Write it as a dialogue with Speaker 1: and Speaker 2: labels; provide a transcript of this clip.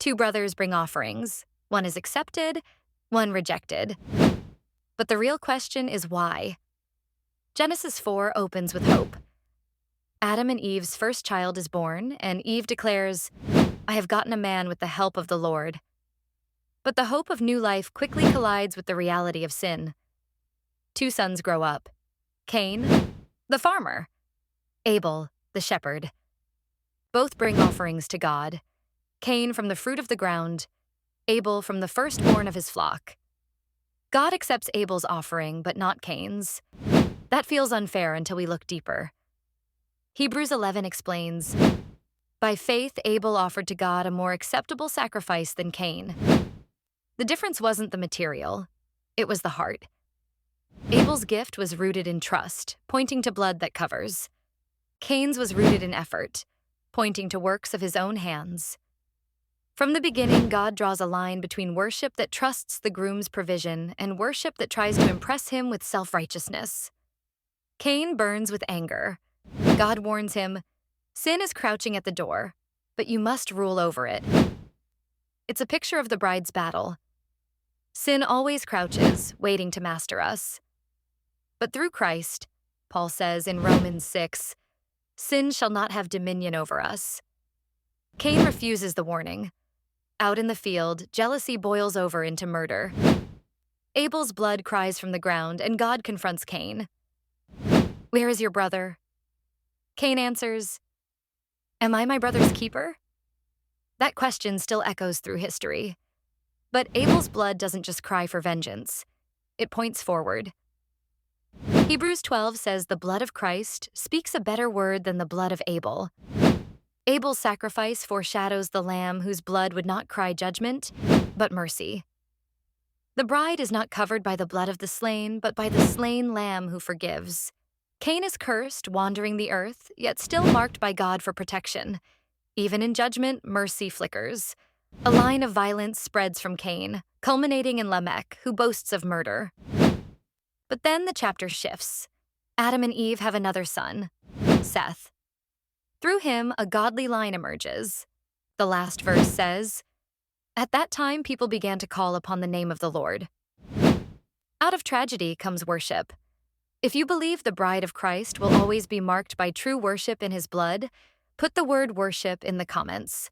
Speaker 1: Two brothers bring offerings. One is accepted, one rejected. But the real question is why? Genesis 4 opens with hope. Adam and Eve's first child is born, and Eve declares, "I have gotten a man with the help of the Lord." But the hope of new life quickly collides with the reality of sin. Two sons grow up. Cain, the farmer. Abel, the shepherd. Both bring offerings to God. Cain from the fruit of the ground, Abel from the firstborn of his flock. God accepts Abel's offering, but not Cain's. That feels unfair until we look deeper. Hebrews 11 explains, "By faith, Abel offered to God a more acceptable sacrifice than Cain." The difference wasn't the material, it was the heart. Abel's gift was rooted in trust, pointing to blood that covers. Cain's was rooted in effort, pointing to works of his own hands. From the beginning, God draws a line between worship that trusts the groom's provision and worship that tries to impress him with self-righteousness. Cain burns with anger. God warns him, "Sin is crouching at the door, but you must rule over it." It's a picture of the bride's battle. Sin always crouches, waiting to master us. But through Christ, Paul says in Romans 6, sin shall not have dominion over us. Cain refuses the warning. Out in the field, jealousy boils over into murder. Abel's blood cries from the ground, and God confronts Cain. "Where is your brother?" Cain answers, "Am I my brother's keeper?" That question still echoes through history. But Abel's blood doesn't just cry for vengeance. It points forward. Hebrews 12 says the blood of Christ speaks a better word than the blood of Abel. Abel's sacrifice foreshadows the lamb whose blood would not cry judgment, but mercy. The bride is not covered by the blood of the slain, but by the slain lamb who forgives. Cain is cursed, wandering the earth, yet still marked by God for protection. Even in judgment, mercy flickers. A line of violence spreads from Cain, culminating in Lamech, who boasts of murder. But then the chapter shifts. Adam and Eve have another son, Seth. Through him, a godly line emerges. The last verse says, "At that time, people began to call upon the name of the Lord." Out of tragedy comes worship. If you believe the bride of Christ will always be marked by true worship in his blood, put the word worship in the comments.